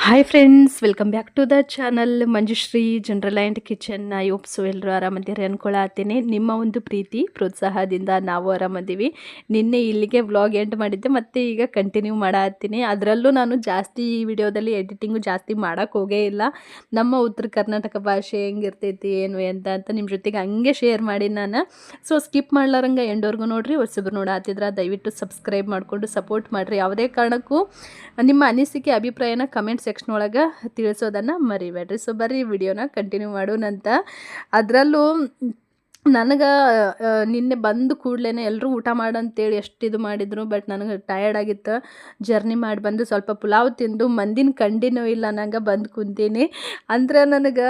Hi friends, welcome back to the channel Manjushree general and kitchen. I hope so ಎಲ್ಲರೂ ಆರಾಮದಿರಿ ಅನ್ಕೊಳತ್ತೀನಿ. ನಿಮ್ಮ ಒಂದು ಪ್ರೀತಿ ಪ್ರೋತ್ಸಾಹದಿಂದ ನಾವು ಆರಾಮದೀವಿ. ನಿನ್ನೆ ಇಲ್ಲಿಗೆ ವ್ಲಾಗ್ ಎಂಡ್ ಮಾಡಿದ್ದೆ, ಮತ್ತು ಈಗ ಕಂಟಿನ್ಯೂ ಮಾಡತ್ತೀನಿ. ಅದರಲ್ಲೂ ನಾನು ಜಾಸ್ತಿ ಈ ವಿಡಿಯೋದಲ್ಲಿ ಎಡಿಟಿಂಗು ಜಾಸ್ತಿ ಮಾಡೋಕ್ಕೆ ಹೋಗೇ ಇಲ್ಲ. ನಮ್ಮ ಉತ್ತರ ಕರ್ನಾಟಕ ಭಾಷೆ ಹೆಂಗಿರ್ತೈತಿ ಏನು ಅಂತ ನಿಮ್ಮ ಜೊತೆಗೆ ಹಂಗೆ ಶೇರ್ ಮಾಡಿ ನಾನು. ಸೊ ಸ್ಕಿಪ್ ಮಾಡ್ಲಾರಂಗೆ ಎಂಡವರೆಗೂ ನೋಡಿರಿ. ಹೊಸಬ್ರು ನೋಡಾತಿದ್ರೆ ದಯವಿಟ್ಟು ಸಬ್ಸ್ಕ್ರೈಬ್ ಮಾಡಿಕೊಂಡು ಸಪೋರ್ಟ್ ಮಾಡಿರಿ. ಯಾವುದೇ ಕಾರಣಕ್ಕೂ ನಿಮ್ಮ ಅನಿಸಿಕೆ ಅಭಿಪ್ರಾಯನ ಕಮೆಂಟ್ ಸೆಕ್ಷನ್ ಒಳಗೆ ತಿಳಿಸೋದನ್ನು ಮರಿಬೇಡ್ರಿ. ಸೊ ಬರ್ರಿ ವಿಡಿಯೋನ ಕಂಟಿನ್ಯೂ ಮಾಡೋಣಂತ. ಅದರಲ್ಲೂ ನನಗೆ ನಿನ್ನೆ ಬಂದು ಕೂಡಲೇ ಎಲ್ಲರೂ ಊಟ ಮಾಡಂತೇಳಿ ಎಷ್ಟು ಇದು ಮಾಡಿದ್ರು, ಬಟ್ ನನಗೆ ಟಯರ್ಡ್ ಆಗಿತ್ತು. ಜರ್ನಿ ಮಾಡಿ ಬಂದು ಸ್ವಲ್ಪ ಪುಲಾವ್ ತಿಂದು ಮಂದಿನ ಕಂಡಿನೂ ಇಲ್ಲ ನಂಗೆ ಬಂದು ಕುಂತೀನಿ. ಅಂದರೆ ನನಗೆ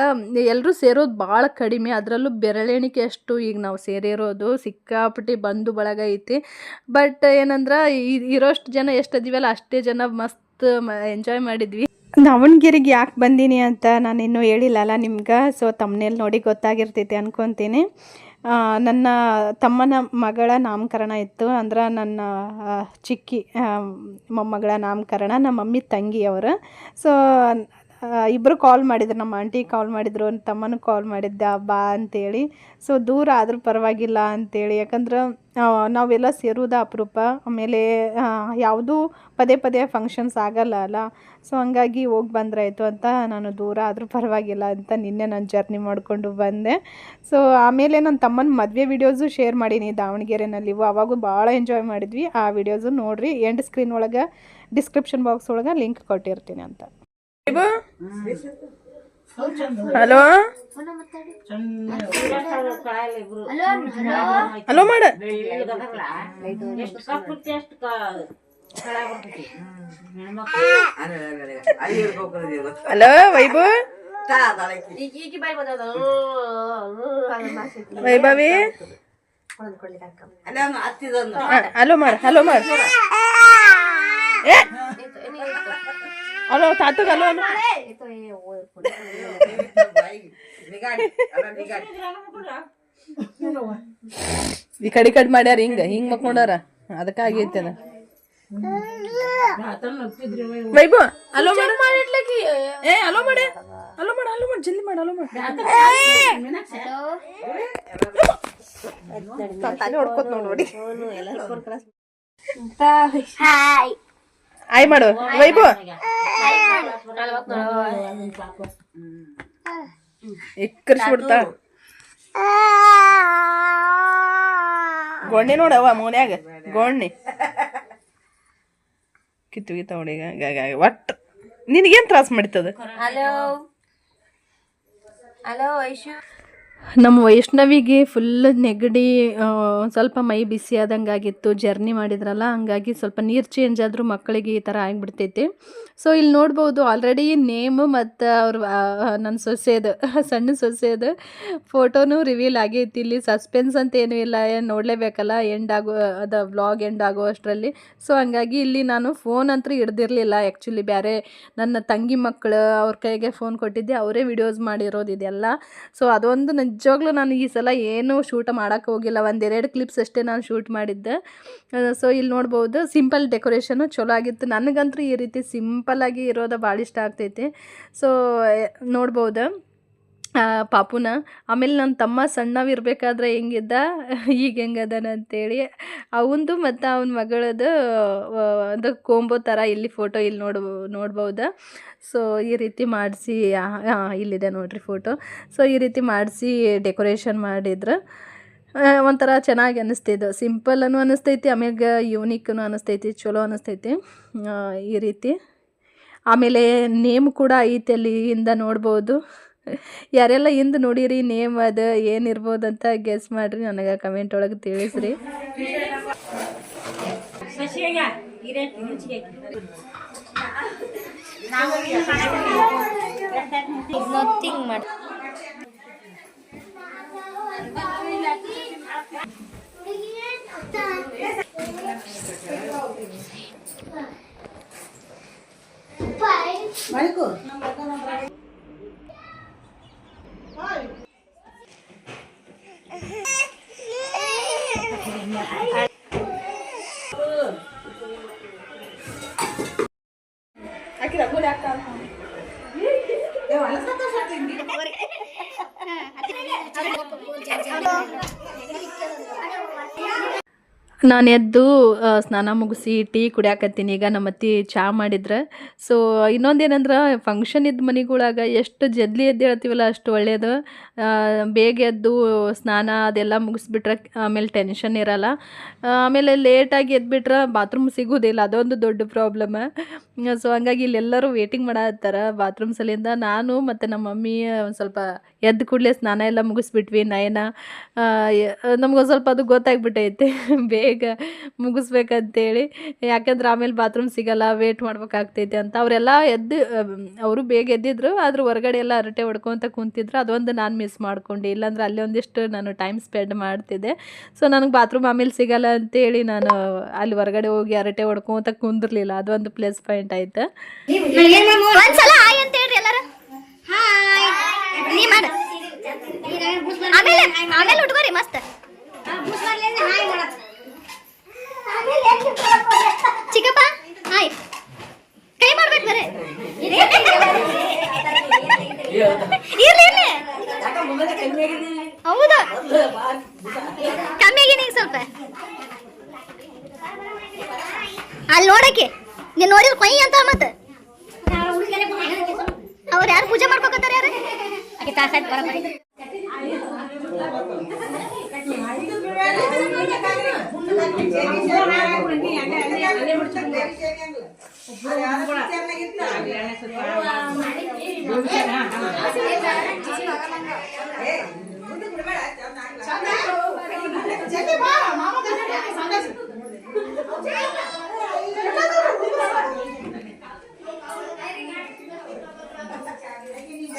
ಎಲ್ಲರೂ ಸೇರೋದು ಭಾಳ ಕಡಿಮೆ, ಅದರಲ್ಲೂ ಬೆರಳೆಣಿಕೆ ಅಷ್ಟು ಈಗ ನಾವು ಸೇರಿರೋದು. ಸಿಕ್ಕಾಪಟ್ಟಿ ಬಂದು ಬಳಗ ಐತಿ. ಬಟ್ ಏನಂದ್ರೆ ಇರೋಷ್ಟು ಜನ ಎಷ್ಟು ಅದೀವಲ್ಲ ಅಷ್ಟೇ ಜನ ಮಸ್ತ್ ಎಂಜಾಯ್ ಮಾಡಿದ್ವಿ. ದಾವಣಗೆರೆಗೆ ಯಾಕೆ ಬಂದೀನಿ ಅಂತ ನಾನು ಇನ್ನೂ ಹೇಳಿಲ್ಲಲ್ಲ ನಿಮ್ಗೆ. ಸೊ ತಮ್ಮನೇಲಿ ನೋಡಿ ಗೊತ್ತಾಗಿರ್ತೈತಿ ಅನ್ಕೊತೀನಿ. ನನ್ನ ತಮ್ಮನ ಮಗಳ ನಾಮಕರಣ ಇತ್ತು. ಅಂದ್ರೆ ನನ್ನ ಚಿಕ್ಕಿ ಮೊಮ್ಮಗಳ ನಾಮಕರಣ. ನಮ್ಮ ಮಮ್ಮಿ ತಂಗಿಯವರು. ಸೊ ಇಬ್ಬರು ಕಾಲ್ ಮಾಡಿದ್ರು, ನಮ್ಮ ಆಂಟಿ ಕಾಲ್ ಮಾಡಿದ್ರು, ತಮ್ಮನೂ ಕಾಲ್ ಮಾಡಿದ್ದ ಬಾ ಅಂತೇಳಿ. ಸೊ ದೂರ ಆದರೂ ಪರವಾಗಿಲ್ಲ ಅಂತೇಳಿ, ಯಾಕಂದ್ರೆ ನಾವೆಲ್ಲ ಸೇರೋದ ಅಪರೂಪ. ಆಮೇಲೆ ಯಾವುದೂ ಪದೇ ಪದೇ ಫಂಕ್ಷನ್ಸ್ ಆಗಲ್ಲ ಅಲ್ಲ. ಸೊ ಹಂಗಾಗಿ ಹೋಗಿ ಬಂದ್ರಾಯ್ತು ಅಂತ ನಾನು ದೂರ ಆದರೂ ಪರವಾಗಿಲ್ಲ ಅಂತ ನಿನ್ನೆ ನಾನು ಜರ್ನಿ ಮಾಡಿಕೊಂಡು ಬಂದೆ. ಸೊ ಆಮೇಲೆ ನನ್ನ ತಮ್ಮನ ಮದುವೆ ವೀಡಿಯೋಸು ಶೇರ್ ಮಾಡೀನಿ ದಾವಣಗೆರೆನಲ್ಲಿ. ಅವಾಗೂ ಭಾಳ ಎಂಜಾಯ್ ಮಾಡಿದ್ವಿ. ಆ ವಿಡಿಯೋಸು ನೋಡಿರಿ. ಎಂಡ್ ಸ್ಕ್ರೀನ್ ಒಳಗೆ ಡಿಸ್ಕ್ರಿಪ್ಷನ್ ಬಾಕ್ಸ್ ಒಳಗೆ ಲಿಂಕ್ ಕೊಟ್ಟಿರ್ತೀನಿ ಅಂತ. ಹಲೋ ಹಲೋ ಮಾಡ ಹಲೋ ವೈಭವ್ ವೈಭವಿ ಹಲೋ ಮಾಡ ಹಲೋ ಮಾಡ ಹಲೋ ತಾತಗ ಹಲೋ ಈ ಕಡೆ ಮಾಡ್ಯಾರ ಹಿಂಗ್ ಮಕ್ಕೊಂಡಾರ, ಅದಕ್ಕಾಗೈತೆ. ವೈಭವ್ ಹಲೋ ಮಾಡ್ಲಿಕ್ಕೆ ಹಲೋ ಮಾಡ ಹಲೋ ಮಾಡ ಹಲೋ ಮಾಡ ಜಲ್ದಿ ಮಾಡ ಹಲೋ ಮಾಡ ಹೊಡ್ಕೋತ ನೋಡಿ. ಆಯ್ ಮಾಡು ವೈಭವ್. ಎಕ್ಕರ್ಸ್ಬಿಡ್ತಾ ಗೋಣಿ ನೋಡವ ಮೋನ್ಯಾಗ ಗೋಣಿ ಕಿತ್ತು ಹುಡುಗ ಒಟ್ಟು ನಿನಗೇನು ತ್ರಾಸ ಮಾಡಿತ್ತದ? ನಮ್ಮ ವೈಷ್ಣವಿಗೆ ಫುಲ್ ನೆಗಡಿ, ಸ್ವಲ್ಪ ಮೈ ಬಿಸಿ ಆದಂಗೆ ಆಗಿತ್ತು. ಜರ್ನಿ ಮಾಡಿದ್ರಲ್ಲ, ಹಂಗಾಗಿ ಸ್ವಲ್ಪ ನೀರು ಚೇಂಜ್ ಆದರೂ ಮಕ್ಕಳಿಗೆ ಈ ಥರ ಆಗಿಬಿಡ್ತೈತಿ. ಸೊ ಇಲ್ಲಿ ನೋಡ್ಬೋದು ಆಲ್ರೆಡಿ ನೇಮು ಮತ್ತು ಅವ್ರ ನನ್ನ ಸೊಸೆದು ಸಣ್ಣ ಸೊಸೆದು ಫೋಟೋನು ರಿವೀಲ್ ಆಗೈತಿ. ಇಲ್ಲಿ ಸಸ್ಪೆನ್ಸ್ ಅಂತ ಏನೂ ಇಲ್ಲ, ನೋಡಲೇಬೇಕಲ್ಲ ಅದು ವ್ಲಾಗ್ ಎಂಡ್ ಆಗೋ ಅಷ್ಟರಲ್ಲಿ. ಸೊ ಹಂಗಾಗಿ ಇಲ್ಲಿ ನಾನು ಫೋನ್ ಅಂತೂ ಹಿಡ್ದಿರಲಿಲ್ಲ. ಆ್ಯಕ್ಚುಲಿ ಬೇರೆ ನನ್ನ ತಂಗಿ ಮಕ್ಕಳು ಅವ್ರ ಕೈಗೆ ಫೋನ್ ಕೊಟ್ಟಿದ್ದೆ, ಅವರೇ ವಿಡಿಯೋಸ್ ಮಾಡಿರೋದು ಇದೆಲ್ಲ. ಸೊ ಅದೊಂದು ನಿಜವಾಗ್ಲೂ ನಾನು ಈ ಸಲ ಏನೂ ಶೂಟ್ ಮಾಡೋಕ್ಕೆ ಹೋಗಿಲ್ಲ. 1-2 ಕ್ಲಿಪ್ಸ್ ಅಷ್ಟೇ ನಾನು ಶೂಟ್ ಮಾಡಿದ್ದೆ. ಸೊ ಇಲ್ಲಿ ನೋಡ್ಬೋದು ಸಿಂಪಲ್ ಡೆಕೋರೇಷನು ಚಲೋ ಆಗಿತ್ತು. ನನಗಂತೂ ಈ ರೀತಿ ಸಿಂಪಲ್ಲಾಗಿ ಇರೋದು ಭಾಳ ಇಷ್ಟ ಆಗ್ತೈತಿ. ಸೊ ನೋಡ್ಬೋದು ಪಾಪುನ. ಆಮೇಲೆ ನನ್ನ ತಮ್ಮ ಸಣ್ಣವಿರ್ಬೇಕಾದ್ರೆ ಹೆಂಗಿದ್ದ ಈಗ ಹೆಂಗದಾನ ಅಂತೇಳಿ ಅವಂದು ಮತ್ತು ಅವನ ಮಗಳದು ಅದು ಕೊಂಬೋ ಥರ ಇಲ್ಲಿ ಫೋಟೋ ಇಲ್ಲಿ ನೋಡ್ಬೋದು. ಸೊ ಈ ರೀತಿ ಮಾಡಿಸಿ ಇಲ್ಲಿದೆ ನೋಡಿರಿ ಫೋಟೋ. ಸೊ ಈ ರೀತಿ ಮಾಡಿಸಿ ಡೆಕೋರೇಷನ್ ಮಾಡಿದ್ರು. ಒಂಥರ ಚೆನ್ನಾಗಿ ಅನ್ನಿಸ್ತಿದ್ದು, ಸಿಂಪಲ್ಲೂ ಅನ್ನಿಸ್ತೈತಿ, ಆಮೇಲೆ ಯೂನಿಕ್ನು ಅನ್ನಿಸ್ತೈತಿ, ಚಲೋ ಅನ್ನಿಸ್ತೈತಿ ಈ ರೀತಿ. ಆಮೇಲೆ ನೇಮ್ ಕೂಡ ಐತೆ ಅಲ್ಲಿ ಹಿಂದೆ ನೋಡ್ಬೋದು. ಯಾರೆಲ್ಲ ಹಿಂದೆ ನೋಡಿರಿ ನೇಮ್ ಅದು ಏನಿರ್ಬೋದು ಅಂತ ಗೆಸ್ ಮಾಡಿರಿ, ನನಗೆ ಕಮೆಂಟ್ ಒಳಗೆ ತಿಳಿಸ್ರಿ. ನಾನು ಎದ್ದು ಸ್ನಾನ ಮುಗಿಸಿ ಟೀ ಕುಡಿಯಾಕತ್ತೀನಿ. ಈಗ ನಮ್ಮ ಅತ್ತಿ ಚಹಾ ಮಾಡಿದ್ರೆ. ಸೊ ಇನ್ನೊಂದೇನಂದ್ರೆ ಫಂಕ್ಷನ್ ಇದ್ದ ಮನೆಗೊಳಗೆ ಎಷ್ಟು ಜಲ್ದಿ ಎದ್ದು ಹೇಳ್ತೀವಲ್ಲ ಅಷ್ಟು ಒಳ್ಳೆಯದು. ಬೇಗ ಎದ್ದು ಸ್ನಾನ ಅದೆಲ್ಲ ಮುಗಿಸ್ಬಿಟ್ರೆ ಆಮೇಲೆ ಟೆನ್ಷನ್ ಇರಲ್ಲ. ಆಮೇಲೆ ಲೇಟಾಗಿ ಎದ್ಬಿಟ್ರೆ ಬಾತ್ರೂಮ್ ಸಿಗೋದಿಲ್ಲ, ಅದೊಂದು ದೊಡ್ಡ ಪ್ರಾಬ್ಲಮ್. ಸೊ ಹಂಗಾಗಿ ಇಲ್ಲೆಲ್ಲರೂ ವೇಟಿಂಗ್ ಮಾಡತ್ತಾರ ಬಾತ್ರೂಮ್ ಸಲಿಂದ. ನಾನು ಮತ್ತು ನಮ್ಮ ಮಮ್ಮಿ ಒಂದು ಸ್ವಲ್ಪ ಎದ್ದು ಕೂಡಲೇ ಸ್ನಾನ ಎಲ್ಲ ಮುಗಿಸ್ಬಿಟ್ವಿ. ನಯನ ನಮ್ಗೊಂದು ಸ್ವಲ್ಪ ಅದು ಗೊತ್ತಾಗ್ಬಿಟ್ಟೈತೆ ಬೇಗ ಮುಗಿಸ್ಬೇಕಂತೇಳಿ. ಯಾಕಂದ್ರೆ ಆಮೇಲೆ ಬಾತ್ರೂಮ್ ಸಿಗಲ್ಲ, ವೇಟ್ ಮಾಡ್ಬೇಕಾಗ್ತೈತೆ ಅಂತ. ಅವರೆಲ್ಲ ಎದ್ದು ಅವರು ಬೇಗ ಎದ್ದಿದ್ರು, ಆದ್ರೆ ಹೊರಗಡೆ ಎಲ್ಲ ಹರಟೆ ಹೊಡ್ಕೊತ ಕುಂತಿದ್ರು. ಅದೊಂದು ನಾನು ಮಿಸ್ ಮಾಡ್ಕೊಂಡೆ, ಇಲ್ಲಾಂದ್ರೆ ಅಲ್ಲೇ ಒಂದಿಷ್ಟು ನಾನು ಟೈಮ್ ಸ್ಪೆಂಡ್ ಮಾಡ್ತಿದ್ದೆ. ಸೊ ನನಗೆ ಬಾತ್ರೂಮ್ ಆಮೇಲೆ ಸಿಗಲ್ಲ ಅಂತೇಳಿ ನಾನು ಅಲ್ಲಿ ಹೊರಗಡೆ ಹೋಗಿ ಹರಟೆ ಹೊಡ್ಕೊತ ಕುಂದಿರ್ಲಿಲ್ಲ. ಅದೊಂದು ಪ್ಲಸ್ ಪಾಯಿಂಟ್ ಆಯ್ತು. ಒಂದ್ಸಲ ಹಾಯ್ ಅಂತ ಹೇಳ್ರಿ ಎಲ್ಲರೂ. ಹಾಯ್ ನೀ ಮಾಡ, ಆಮೇಲೆ ಆಮೇಲೆ ಉಟ್ಕೋರಿ ಮಸ್ತ್. ಚಿಕ್ಕಪ್ಪ ಹಾಯ್ ಕೈ ಮಾಡ್ಬೇಕು ಬರೇ. ಇರ್ಲಿ ಇರ್ಲಿ, ಹೌದಾ ಕಮ್ಮಿ ಆಗೀನಿ ಈಗ ಸ್ವಲ್ಪ. ಅಲ್ಲಿ ನೋಡಕ್ಕೆ ನೀನ್ ನೋಡಿದ್ರೆ ಕೊಯ್ ಅಂತ ಮತ್ತೆ ಅವ್ರು ಯಾರು ಪೂಜೆ ಮಾಡ್ಕೋಕತ್ತಾರ? ಯಾರು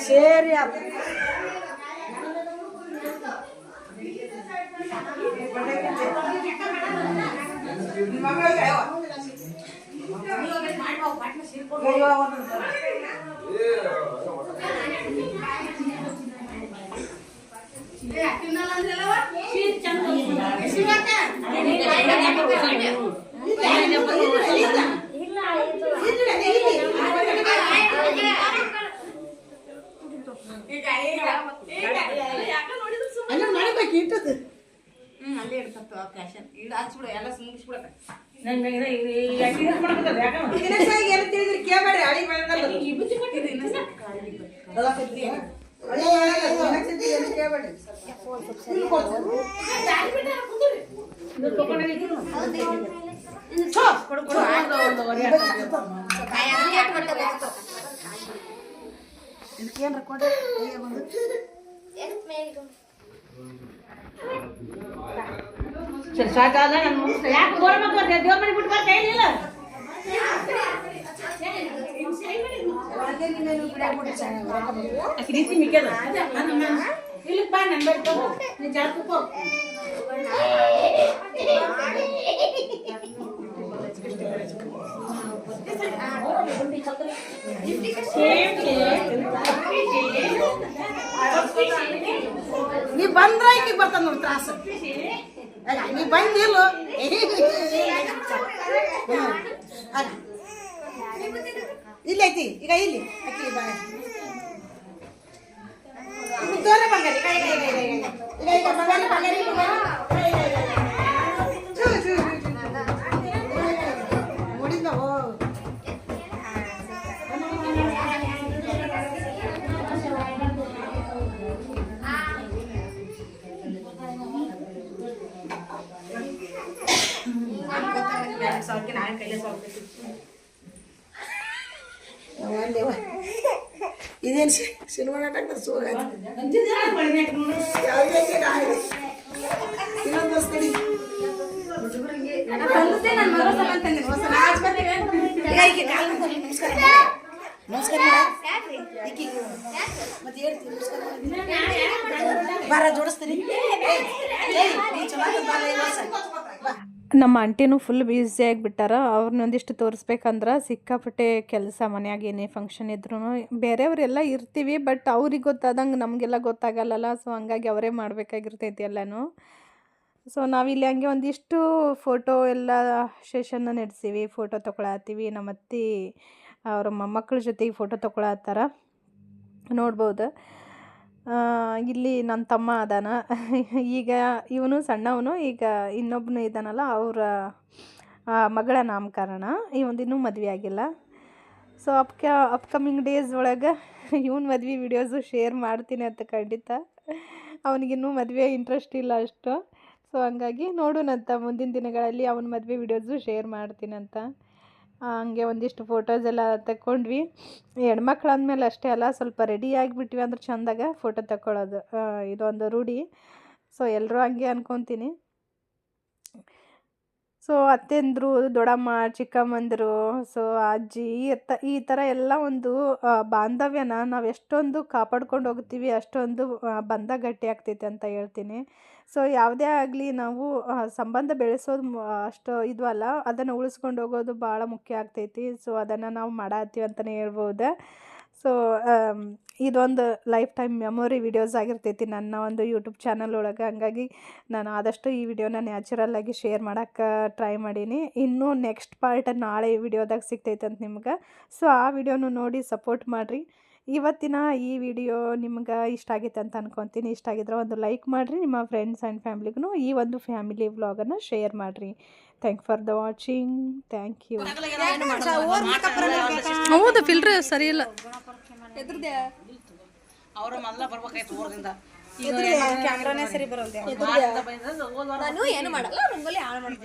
ಸೇರಿ ಸಾಕಾದ ಯಾಕೆ ಗೋರ್ಬೇಕು ದೇವ್ರ ಮನೆ ಬಿಟ್ಟು ಬರ್ತಾ ಇಲ್ಲ. ನೀ ಬಂದ್ರ ಈಗ ಬರ್ತಾನ ನೋಡಿ ತ್ರಾಸ. ನೀ ಬಂದಿಲ್ಲ ಇಲ್ಲ ಐತಿ ಈಗ ಇಲ್ಲಿ ತೋರ ಬಂಗಾರಿ ನೋಡಿದ್ಲ. ಇದೇನು ಸಿನಿಮಾ ನಾಟಕ ಸೋಗ ಬಾರ ಜೋಡಿಸ್ತೀನಿ. ನಮ್ಮ ಆಂಟಿನೂ ಫುಲ್ ಬ್ಯುಸಿ ಆಗಿಬಿಟ್ಟಾರ. ಅವ್ರನ್ನೊಂದಿಷ್ಟು ತೋರಿಸ್ಬೇಕಂದ್ರೆ ಸಿಕ್ಕಾಪಟ್ಟೆ ಕೆಲಸ, ಮನ್ಯಾಗ ಏನೇ ಫಂಕ್ಷನ್ ಇದ್ರೂ ಬೇರೆಯವರೆಲ್ಲ ಇರ್ತೀವಿ, ಬಟ್ ಅವ್ರಿಗೆ ಗೊತ್ತಾದಂಗೆ ನಮಗೆಲ್ಲ ಗೊತ್ತಾಗಲ್ಲಲ್ಲ. ಸೊ ಹಂಗಾಗಿ ಅವರೇ ಮಾಡಬೇಕಾಗಿರ್ತೈತಿ ಎಲ್ಲನೂ. ಸೊ ನಾವಿಲ್ಲಿ ಹಂಗೆ ಒಂದಿಷ್ಟು ಫೋಟೋ ಎಲ್ಲ ಸೆಷನ್ನ ನಡೆಸೀವಿ, ಫೋಟೋ ತೊಗೊಳತ್ತೀವಿ. ನಮ್ಮ ಅತ್ತೆ ಅವ್ರ ಮೊಮ್ಮಕ್ಕಳ ಜೊತೆಗೆ ಫೋಟೋ ತೊಗೊಳತ್ತಾರ ನೋಡ್ಬೋದು. ಇಲ್ಲಿ ನನ್ನ ತಮ್ಮ ಅದಾನ. ಈಗ ಇವನು ಸಣ್ಣವನು, ಈಗ ಇನ್ನೊಬ್ಬನು ಇದ್ದಾನಲ್ಲ ಅವರ ಮಗಳ ನಾಮಕರಣ. ಇವಂದಿನ್ನೂ ಮದುವೆ ಆಗಿಲ್ಲ. ಸೊ ಅಪ್ಕಮಿಂಗ್ ಡೇಸ್ ಒಳಗೆ ಇವನ ಮದ್ವೆ ವಿಡಿಯೋಸು ಶೇರ್ ಮಾಡ್ತೀನಿ ಅಂತ ಖಂಡಿತ. ಅವನಿಗಿನ್ನೂ ಮದುವೆ ಇಂಟ್ರೆಸ್ಟ್ ಇಲ್ಲ ಅಷ್ಟು. ಸೊ ಹಂಗಾಗಿ ನೋಡೋಣಂತ ಮುಂದಿನ ದಿನಗಳಲ್ಲಿ ಅವನ ಮದುವೆ ವಿಡಿಯೋಸು ಶೇರ್ ಮಾಡ್ತೀನಂತ. ಹಂಗೆ ಒಂದಿಷ್ಟು ಫೋಟೋಸ್ ಎಲ್ಲ ತಗೊಂಡ್ವಿ. ಹೆಣ್ಮಕ್ಳು ಅಂದಮೇಲೆ ಅಷ್ಟೇ ಅಲ್ಲ, ಸ್ವಲ್ಪ ರೆಡಿ ಆಗಿಬಿಟ್ವಿ ಅಂದ್ರೆ ಚೆಂದಾಗ ಫೋಟೋ ತಗೊಳ್ಳೋದು ಇದೊಂದು ರೂಢಿ. ಸೊ ಎಲ್ಲರೂ ಹಂಗೆ ಅನ್ಕೊತೀನಿ. ಸೊ ಅತ್ತೆಂದರು, ದೊಡ್ಡಮ್ಮ, ಚಿಕ್ಕಮ್ಮಂದರು, ಸೊ ಅಜ್ಜಿ ಈ ಥರ ಎಲ್ಲ ಒಂದು ಬಾಂಧವ್ಯನ ನಾವು ಎಷ್ಟೊಂದು ಕಾಪಾಡ್ಕೊಂಡು ಹೋಗ್ತೀವಿ ಅಷ್ಟೊಂದು ಬಂಧ ಗಟ್ಟಿ ಆಗ್ತೈತೆ ಅಂತ ಹೇಳ್ತೀನಿ. ಸೊ ಯಾವುದೇ ಆಗಲಿ ನಾವು ಸಂಬಂಧ ಬೆಳೆಸೋದು ಅಷ್ಟು ಇದು ಅಲ್ಲ, ಅದನ್ನು ಉಳಿಸ್ಕೊಂಡು ಹೋಗೋದು ಭಾಳ ಮುಖ್ಯ ಆಗ್ತೈತಿ. ಸೊ ಅದನ್ನು ನಾವು ಮಾಡತ್ತೀವಿ ಅಂತಲೇ ಹೇಳ್ಬೋದು. ಸೊ ಇದೊಂದು ಲೈಫ್ ಟೈಮ್ ಮೆಮೊರಿ ವಿಡಿಯೋಸ್ ಆಗಿರ್ತೈತಿ ನನ್ನ ಒಂದು ಯೂಟ್ಯೂಬ್ ಚಾನಲ್ ಒಳಗೆ. ಹಂಗಾಗಿ ನಾನು ಆದಷ್ಟು ಈ ವಿಡಿಯೋನ ನ್ಯಾಚುರಲ್ಲಾಗಿ ಶೇರ್ ಮಾಡೋಕ್ಕೆ ಟ್ರೈ ಮಾಡೀನಿ. ಇನ್ನೂ ನೆಕ್ಸ್ಟ್ ಪಾರ್ಟ್ ನಾಳೆ ವಿಡಿಯೋದಾಗ ಸಿಗ್ತೈತೆ ಅಂತ ನಿಮ್ಗೆ. ಸೊ ಆ ವಿಡಿಯೋನು ನೋಡಿ ಸಪೋರ್ಟ್ ಮಾಡಿರಿ. ಇವತ್ತಿನ ಈ ವಿಡಿಯೋ ನಿಮ್ಗೆ ಇಷ್ಟ ಆಗೈತೆ ಅಂತ ಅನ್ಕೊತೀನಿ. ಇಷ್ಟ ಆಗಿದ್ರೆ ಒಂದು ಲೈಕ್ ಮಾಡಿರಿ. ನಿಮ್ಮ ಫ್ರೆಂಡ್ಸ್ ಆ್ಯಂಡ್ ಫ್ಯಾಮ್ಲಿಗೂ ಈ ಒಂದು ಫ್ಯಾಮಿಲಿ ವ್ಲಾಗನ್ನು ಶೇರ್ ಮಾಡಿರಿ. Thank for the watching. Thank you. ಹೌದು, ಫಿಲ್ಟ್ರ್ ಸರಿ ಇಲ್ಲ. ಅವ್ರ ಮೊದಲ ಬರ್ಬೇಕಾಯ್ತು ಊರಿಂದ. ಕ್ಯಾಮ್ರಾನೇ ಸರಿ ಬರೋಲ್ಲ. ನಾನು ಏನು ಮಾಡಲ್ಲ, ರಂಗೋಲಿ ಹಾಳು ಮಾಡ್ತೀನಿ.